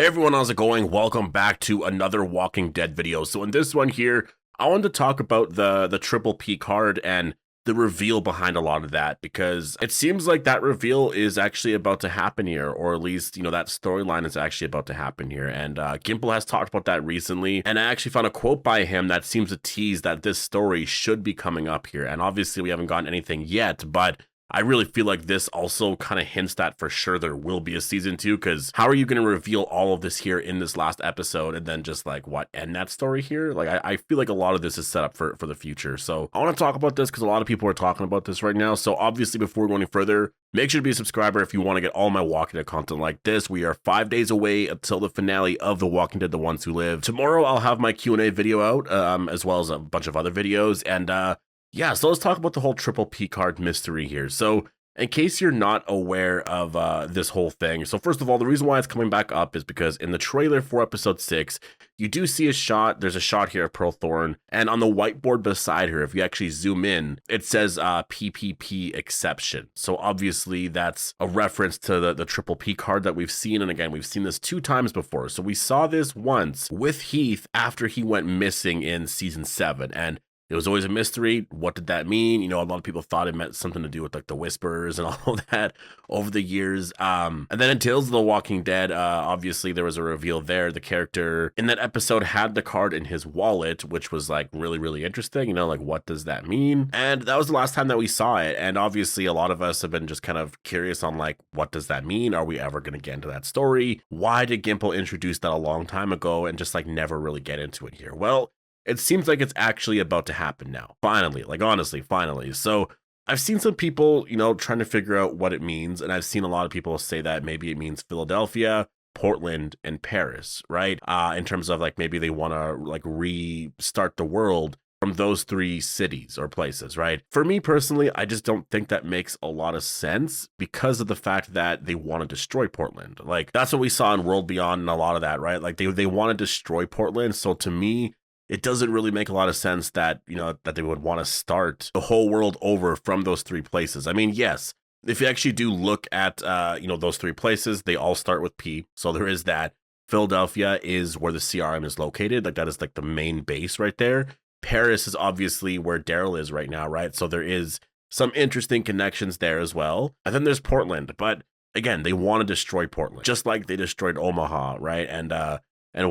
Hey everyone, how's it going? Welcome back to another Walking Dead video. So in this one here, I wanted to talk about the Triple P card and the reveal behind a lot of that, because it seems like that reveal is actually about to happen here, or at least, that storyline is actually about to happen here. And Gimple has talked about that recently, and I actually found a quote by him that seems to tease that this story should be coming up here. And obviously we haven't gotten anything yet, but I really feel like this also kind of hints that for sure there will be a season 2, because how are you going to reveal all of this here in this last episode and then just like end that story here? Like I feel like a lot of this is set up for the future. So I want to talk about this because a lot of people are talking about this right now. So obviously before we go any further, make sure to be a subscriber if you want to get all my Walking Dead content like this. We are 5 days away until the finale of The Walking Dead: The Ones Who Live. Tomorrow I'll have my Q&A video out, as well as a bunch of other videos. And yeah, so let's talk about the whole Triple P card mystery here. So in case you're not aware of this whole thing, so first of all, the reason why it's coming back up is because in the trailer for episode 6, you do see there's a shot here of Pearl Thorne, and on the whiteboard beside her, if you actually zoom in, it says PPP exception. So obviously that's a reference to the Triple P card that we've seen, and again, we've seen this 2 times before. So we saw this once with Heath after he went missing in season 7, and it was always a mystery. What did that mean? A lot of people thought it meant something to do with like the Whisperers and all of that over the years. And then in Tales of the Walking Dead, obviously there was a reveal there. The character in that episode had the card in his wallet, which was like really, really interesting. Like what does that mean? And that was the last time that we saw it. And obviously a lot of us have been just kind of curious on like, what does that mean? Are we ever going to get into that story? Why did Gimple introduce that a long time ago and just like never really get into it here? Well, it seems like it's actually about to happen now. Finally, like honestly, finally. So I've seen some people, trying to figure out what it means. And I've seen a lot of people say that maybe it means Philadelphia, Portland, and Paris, right? In terms of like, maybe they want to like restart the world from those 3 cities or places, right? For me personally, I just don't think that makes a lot of sense because of the fact that they want to destroy Portland. Like that's what we saw in World Beyond and a lot of that, right? Like they want to destroy Portland. So to me, it doesn't really make a lot of sense that, that they would want to start the whole world over from those 3 places. I mean, yes, if you actually do look at, those 3 places, they all start with P. So there is that. Philadelphia is where the CRM is located. Like that is like the main base right there. Paris is obviously where Daryl is right now, right? So there is some interesting connections there as well. And then there's Portland. But again, they want to destroy Portland, just like they destroyed Omaha, right? And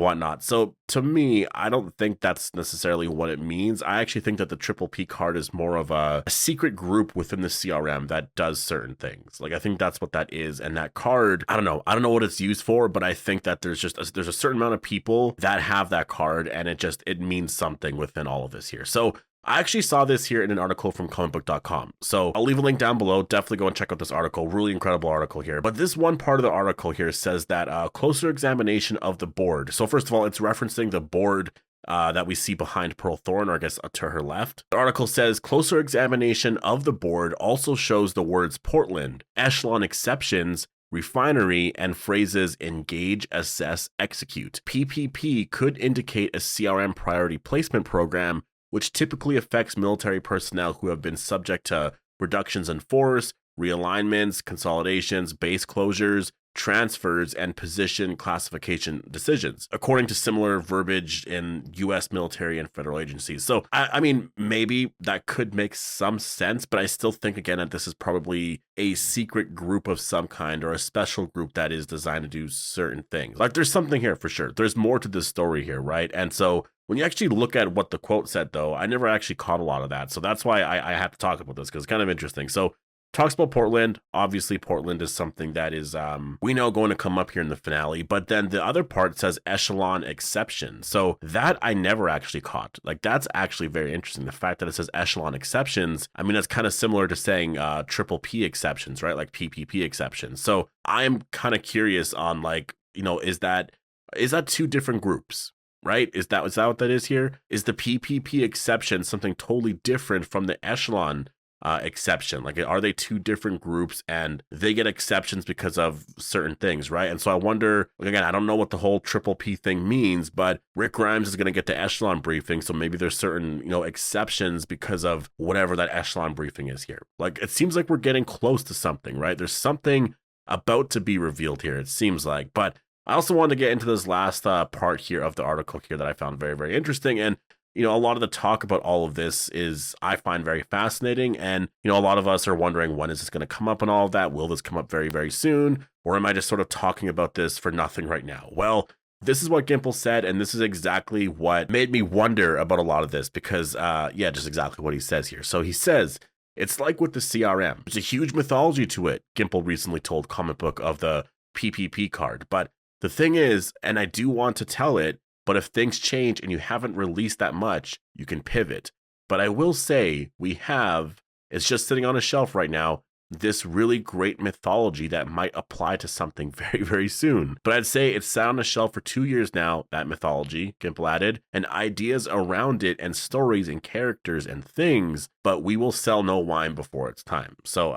whatnot. So to me, I don't think that's necessarily what it means. I actually think that the Triple P card is more of a secret group within the CRM that does certain things. Like I think that's what that is. And that card, I don't know what it's used for, but I think that there's a certain amount of people that have that card, and it means something within all of this here. So I actually saw this here in an article from comicbook.com. So I'll leave a link down below. Definitely go and check out this article. Really incredible article here. But this one part of the article here says that closer examination of the board. So first of all, it's referencing the board that we see behind Pearl Thorne, or I guess to her left. The article says closer examination of the board also shows the words Portland, echelon exceptions, refinery, and phrases engage, assess, execute. PPP could indicate a CRM priority placement program, which typically affects military personnel who have been subject to reductions in force, realignments, consolidations, base closures, transfers, and position classification decisions, according to similar verbiage in U.S. military and federal agencies. So, I mean, maybe that could make some sense, but I still think, again, that this is probably a secret group of some kind, or a special group that is designed to do certain things. Like, there's something here for sure. There's more to this story here, right? And so when you actually look at what the quote said, though, I never actually caught a lot of that. So that's why I have to talk about this, because it's kind of interesting. So talks about Portland. Obviously, Portland is something that is, we know, going to come up here in the finale. But then the other part says echelon exception. So that I never actually caught. Like, that's actually very interesting. The fact that it says echelon exceptions, I mean, that's kind of similar to saying Triple P exceptions, right? Like PPP exceptions. So I'm kind of curious on, like, is that 2 different groups? Right? Is that what that is here? Is the PPP exception something totally different from the echelon exception? Like, are they 2 different groups and they get exceptions because of certain things, right? And so I wonder, again, I don't know what the whole Triple P thing means, but Rick Grimes is going to get the echelon briefing, so maybe there's certain, exceptions because of whatever that echelon briefing is here. Like, it seems like we're getting close to something, right? There's something about to be revealed here, it seems like, but I also wanted to get into this last part here of the article here that I found very, very interesting. And, a lot of the talk about all of this is I find very fascinating. And, a lot of us are wondering, when is this going to come up and all of that? Will this come up very, very soon? Or am I just sort of talking about this for nothing right now? Well, this is what Gimple said, and this is exactly what made me wonder about a lot of this because, just exactly what he says here. So he says, it's like with the CRM. There's a huge mythology to it, Gimple recently told Comic Book of the PPP card. But the thing is, and I do want to tell it, but if things change and you haven't released that much, you can pivot. But I will say it's just sitting on a shelf right now, this really great mythology that might apply to something very, very soon. But I'd say it's sat on a shelf for 2 years now, that mythology, Gimple added, and ideas around it and stories and characters and things, but we will sell no wine before it's time. So,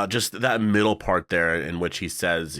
just that middle part there in which he says,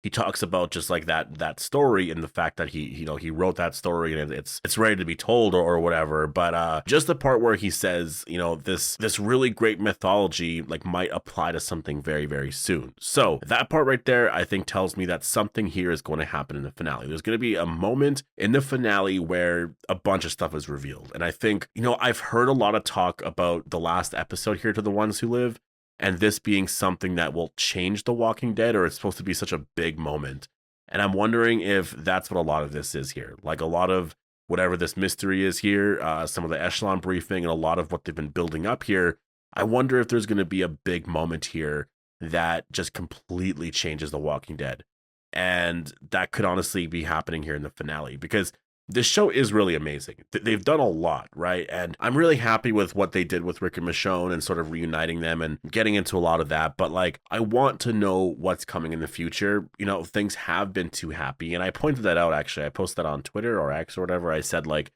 he talks about just like that story and the fact that he wrote that story and it's ready to be told or whatever. But just the part where he says, this really great mythology like might apply to something very, very soon. So that part right there, I think tells me that something here is going to happen in the finale. There's going to be a moment in the finale where a bunch of stuff is revealed. And I think, I've heard a lot of talk about the last episode here, To the Ones Who Live, and this being something that will change The Walking Dead, or it's supposed to be such a big moment. And I'm wondering if that's what a lot of this is here. Like a lot of whatever this mystery is here, some of the echelon briefing and a lot of what they've been building up here. I wonder if there's going to be a big moment here that just completely changes The Walking Dead. And that could honestly be happening here in the finale because this show is really amazing. They've done a lot, right? And I'm really happy with what they did with Rick and Michonne and sort of reuniting them and getting into a lot of that. But like, I want to know what's coming in the future. Things have been too happy. And I pointed that out, actually. I posted that on Twitter or X or whatever. I said like,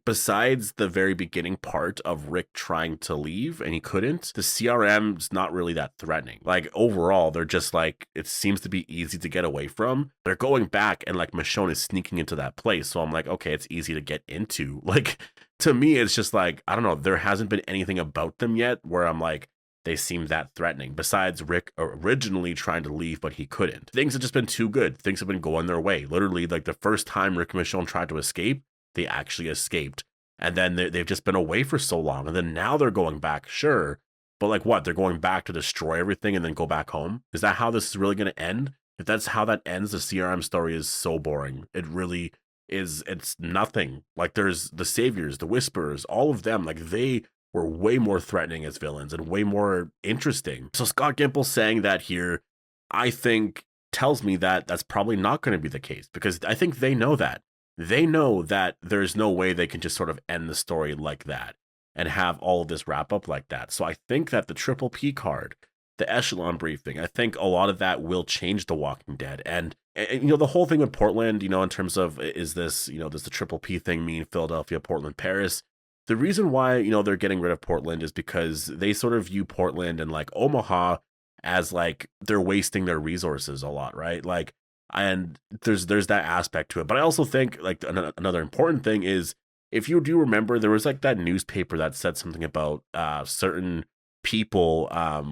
besides the very beginning part of Rick trying to leave and he couldn't, the CRM's not really that threatening. Like overall, they're just like, it seems to be easy to get away from. They're going back and like Michonne is sneaking into that place. So I'm like, okay, it's easy to get into. Like, to me, it's just like, I don't know, there hasn't been anything about them yet where I'm like, they seem that threatening. Besides Rick originally trying to leave, but he couldn't. Things have just been too good. Things have been going their way. Literally, like the first time Rick and Michonne tried to escape, they actually escaped. And then they've just been away for so long. And then now they're going back, sure. But like what? They're going back to destroy everything and then go back home? Is that how this is really going to end? If that's how that ends, the CRM story is so boring. It really it's nothing. Like there's the Saviors, the Whisperers, all of them, like they were way more threatening as villains and way more interesting. So Scott Gimple saying that here, I think tells me that that's probably not going to be the case because I think they know that. They know that there's no way they can just sort of end the story like that and have all of this wrap up like that. So I think that the Triple P card, the echelon briefing, I think a lot of that will change The Walking Dead. And the whole thing with Portland, in terms of is this, does the Triple P thing mean Philadelphia, Portland, Paris? The reason why, they're getting rid of Portland is because they sort of view Portland and like Omaha as like they're wasting their resources a lot, right? Like, and there's that aspect to it. But I also think like another important thing is, if you do remember, there was like that newspaper that said something about certain people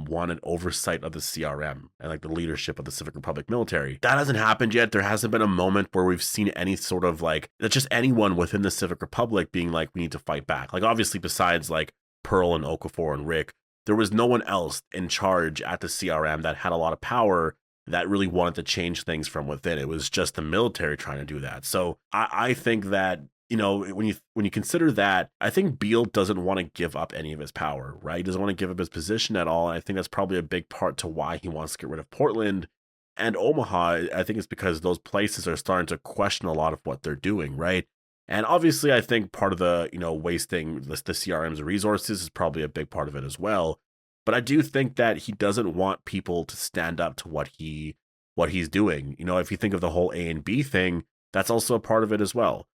wanted oversight of the CRM and like the leadership of the Civic Republic military. That hasn't happened yet. There hasn't been a moment where we've seen any sort of like, that's just anyone within the Civic Republic being like, we need to fight back. Like obviously besides like Pearl and Okafor and Rick, there was no one else in charge at the CRM that had a lot of power that really wanted to change things from within. It was just the military trying to do that. So I think that when you consider that, I think Beal doesn't want to give up any of his power, right? He doesn't want to give up his position at all. And I think that's probably a big part to why he wants to get rid of Portland and Omaha. I think it's because those places are starting to question a lot of what they're doing, right? And obviously, I think part of the, wasting the CRM's resources is probably a big part of it as well. But I do think that he doesn't want people to stand up to what he's doing. If you think of the whole A and B thing, that's also a part of it as well.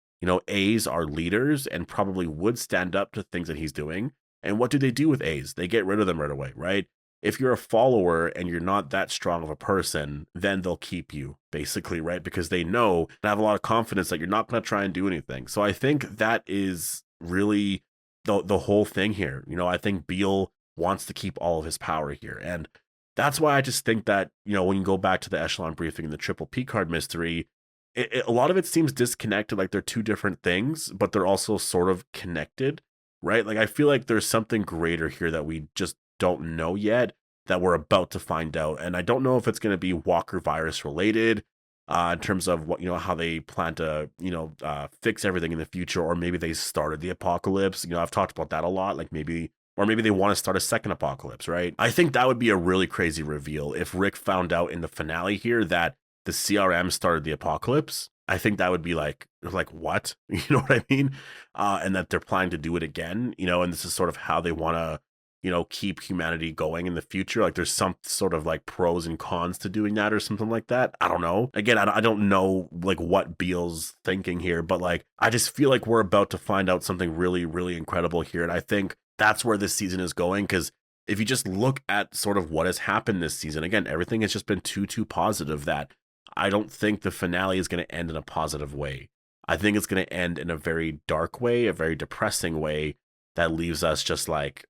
A's are leaders and probably would stand up to things that he's doing. And what do they do with A's? They get rid of them right away, right? If you're a follower and you're not that strong of a person, then they'll keep you, basically, right? Because they know and have a lot of confidence that you're not going to try and do anything. So I think that is really the whole thing here. I think Beal wants to keep all of his power here. And that's why I just think that, when you go back to the echelon briefing and the triple P card mystery, a lot of it seems disconnected, like they're two different things, but they're also sort of connected, right? Like I feel like there's something greater here that we just don't know yet that we're about to find out. And I don't know if it's going to be Walker virus related, in terms of what, how they plan to, fix everything in the future, or maybe they started the apocalypse. I've talked about that a lot, like maybe they want to start a second apocalypse, right? I think that would be a really crazy reveal if Rick found out in the finale here that the CRM started the apocalypse. I think that would be like what? You know what I mean? And that they're planning to do it again, and this is sort of how they want to, keep humanity going in the future. Like there's some sort of like pros and cons to doing that or something like that. I don't know. Again, I don't know like what Beal's thinking here, but like, I just feel like we're about to find out something really, really incredible here. And I think that's where this season is going. Because if you just look at sort of what has happened this season, again, everything has just been too positive that I don't think the finale is going to end in a positive way. I think it's going to end in a very dark way, a very depressing way that leaves us just like,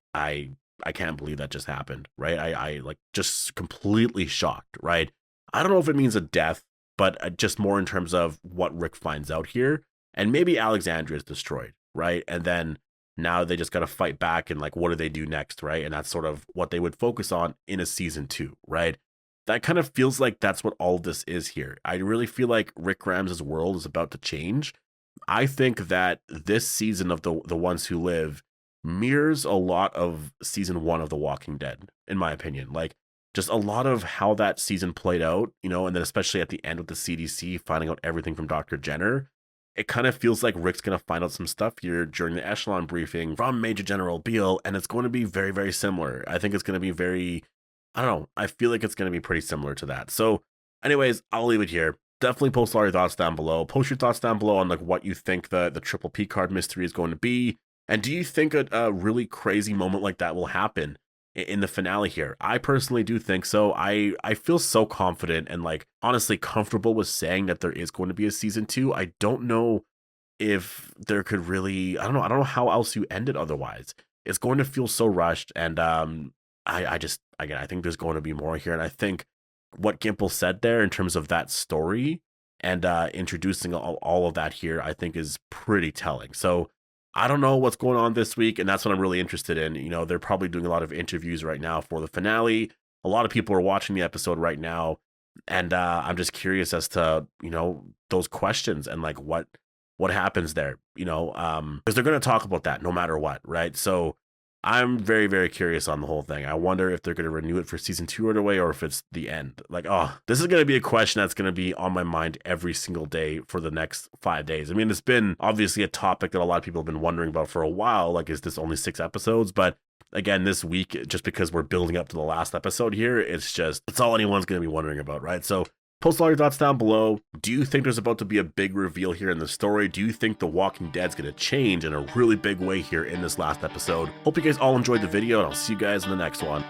I can't believe that just happened, right? I like just completely shocked, right? I don't know if it means a death, but just more in terms of what Rick finds out here. And maybe Alexandria is destroyed, right? And then now they just got to fight back and like, what do they do next, right? And that's sort of what they would focus on in a season 2, right? That kind of feels like that's what all of this is here. I really feel like Rick Grimes' world is about to change. I think that this season of the Ones Who Live mirrors a lot of season 1 of The Walking Dead, in my opinion. Like just a lot of how that season played out, and then especially at the end with the CDC finding out everything from Dr. Jenner. It kind of feels like Rick's going to find out some stuff here during the echelon briefing from Major General Beal, and it's going to be very, very similar. I think it's going to be very, I don't know, I feel like it's going to be pretty similar to that. So anyways, I'll leave it here. Definitely post all your thoughts down below. Post your thoughts down below on like what you think the triple P card mystery is going to be. And do you think a really crazy moment like that will happen in the finale here? I personally do think so. I feel so confident and like honestly comfortable with saying that there is going to be a season 2. I don't know if there could really, I don't know how else you end it otherwise. It's going to feel so rushed. And I just, again, I think there's going to be more here. And I think what Gimple said there in terms of that story and introducing all of that here, I think is pretty telling. So I don't know what's going on this week, and that's what I'm really interested in. They're probably doing a lot of interviews right now for the finale. A lot of people are watching the episode right now, and I'm just curious as to, those questions and like what happens there, because they're going to talk about that no matter what, right? So I'm very, very curious on the whole thing. I wonder if they're going to renew it for season 2 right away or if it's the end. Like, this is going to be a question that's going to be on my mind every single day for the next 5 days. I mean, it's been obviously a topic that a lot of people have been wondering about for a while. Like, is this only 6 episodes? But again, this week, just because we're building up to the last episode here, it's all anyone's going to be wondering about, right? So post all your thoughts down below. Do you think there's about to be a big reveal here in the story? Do you think The Walking Dead's going to change in a really big way here in this last episode? Hope you guys all enjoyed the video, and I'll see you guys in the next one.